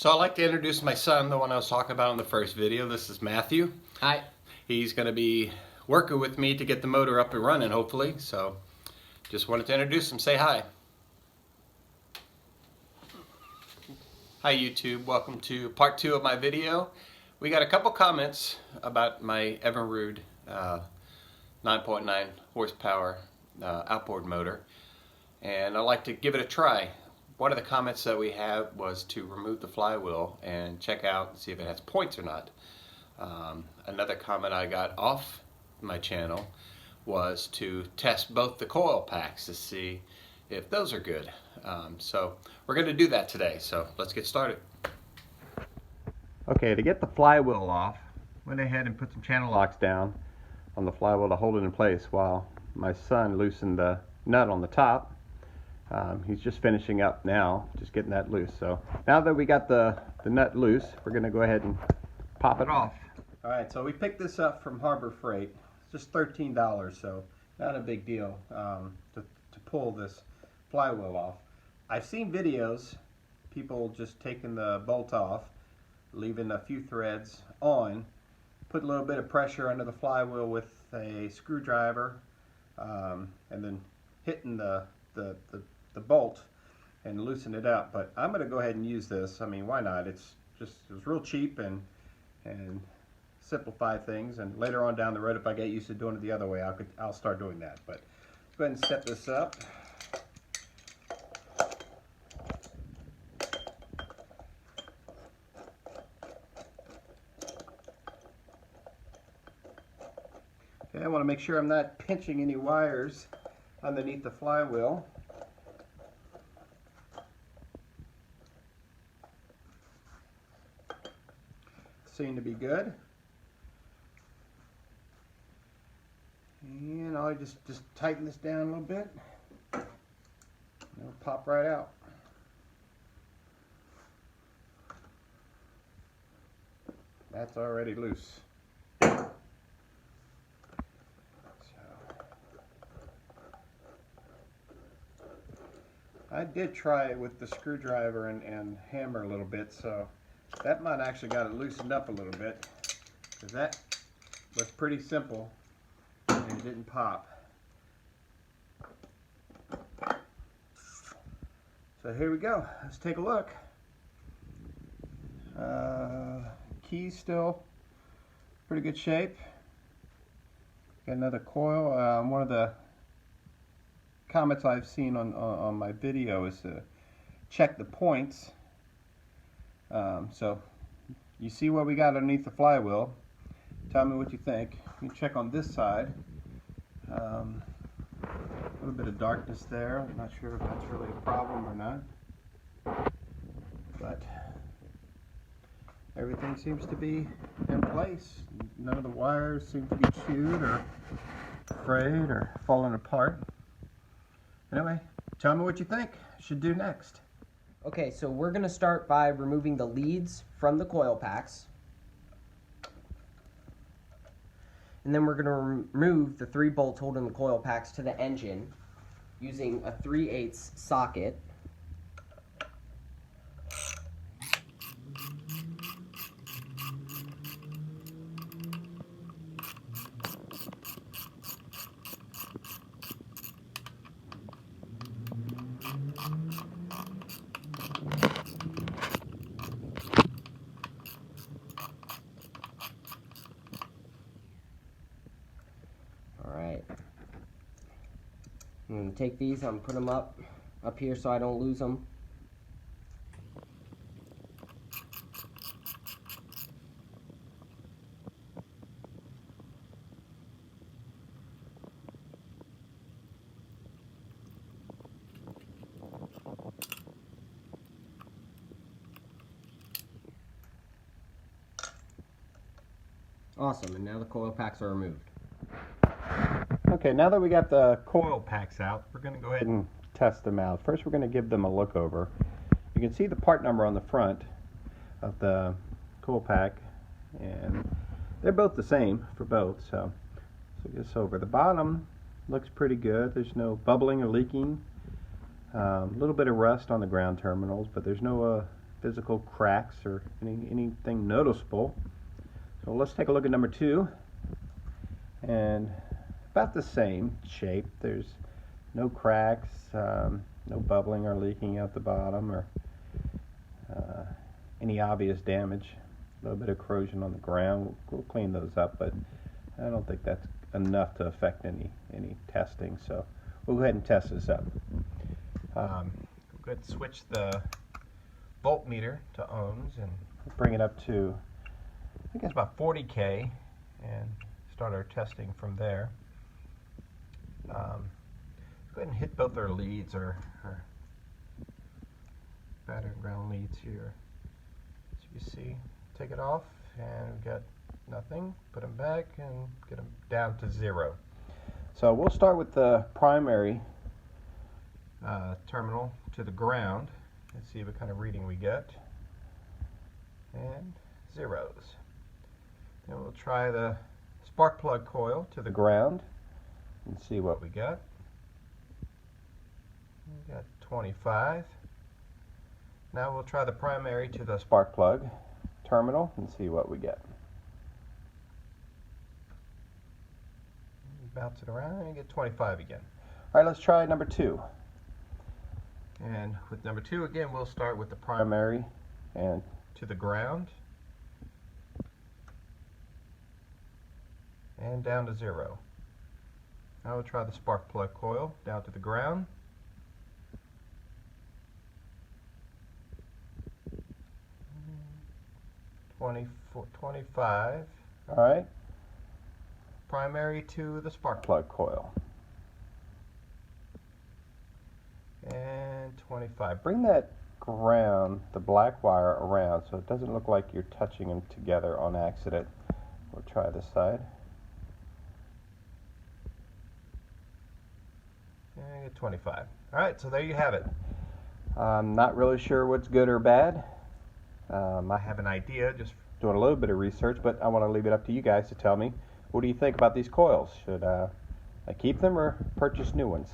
So I'd like to introduce my son, the one I was talking about in the first video. This is Matthew. Hi. He's going to be working with me to get the motor up and running, hopefully. So just wanted to introduce him. Say hi. Hi YouTube, welcome to part 2 of my video. We got a couple comments about my Evinrude 9.9 horsepower outboard motor, and I'd like to give it a try. One of the comments that we had was to remove the flywheel and check out and see if it has points or not. Another comment I got off my channel was to test both the coil packs to see if those are good. So we're going to do that today, so let's get started. Okay, to get the flywheel off, went ahead and put some channel locks down on the flywheel to hold it in place while my son loosened the nut on the top. He's just finishing up now, just getting that loose. So now that we got the nut loose, we're going to go ahead and pop it off. Alright, so we picked this up from Harbor Freight. It's just $13, so not a big deal to pull this flywheel off. I've seen videos, people just taking the bolt off, leaving a few threads on, put a little bit of pressure under the flywheel with a screwdriver, and then hitting the bolt and loosen it up. But I'm going to go ahead and use this. I mean, why not? It was real cheap and simplify things. And later on down the road, if I get used to doing it the other way, I'll start doing that. But let's go ahead and set this up. Okay, I want to make sure I'm not pinching any wires underneath the flywheel. Seem to be good. And I'll just tighten this down a little bit. It'll pop right out. That's already loose. I did try it with the screwdriver and hammer a little bit, so that might actually got it loosened up a little bit, because that was pretty simple and it didn't pop. So here we go. Let's take a look. Keys still pretty good shape. Got another coil. One of the comments I've seen on my video is to check the points. So you see what we got underneath the flywheel. Tell me what you think. You can check on this side. A little bit of darkness there. I'm not sure if that's really a problem or not, but everything seems to be in place. None of the wires seem to be chewed or frayed or falling apart. Anyway, tell me what you think I should do next. Okay, so we're going to start by removing the leads from the coil packs. And then we're going to remove the 3 bolts holding the coil packs to the engine using a 3/8 socket. I'm going to take these, I'm going to put them up here so I don't lose them. Awesome, and now the coil packs are removed. Okay, now that we got the coil packs out, we're going to go ahead and test them out. First, we're going to give them a look over. You can see the part number on the front of the coil pack, and they're both the same for both. So just over the bottom, looks pretty good. There's no bubbling or leaking. A little bit of rust on the ground terminals, but there's no physical cracks or anything noticeable. So let's take a look at number 2. And about the same shape. There's no cracks, no bubbling or leaking out the bottom, or any obvious damage. A little bit of corrosion on the ground. We'll clean those up, but I don't think that's enough to affect any testing. So we'll go ahead and test this up. We'll go ahead and switch the voltmeter to ohms and bring it up to, I think it's about 40K, and start our testing from there. Go ahead and hit both our leads, our battery and ground leads here. As you see, take it off, and we've got nothing. Put them back and get them down to 0. So we'll start with the primary terminal to the ground and see what kind of reading we get. And zeros. Then we'll try the spark plug coil to the ground and see what we got. We got 25. Now we'll try the primary to the spark plug terminal and see what we get. Bounce it around and get 25 again. Alright, let's try number 2. And with number 2 again, we'll start with the primary and to the ground and down to 0. Now we'll try the spark plug coil down to the ground. $24, $25. Alright. Primary to the spark plug coil. And 25. Bring that ground, the black wire, around so it doesn't look like you're touching them together on accident. We'll try this side. And get 25. Alright, so there you have it. I'm not really sure what's good or bad. I have an idea, just doing a little bit of research, but I want to leave it up to you guys to tell me, what do you think about these coils? Should I keep them or purchase new ones?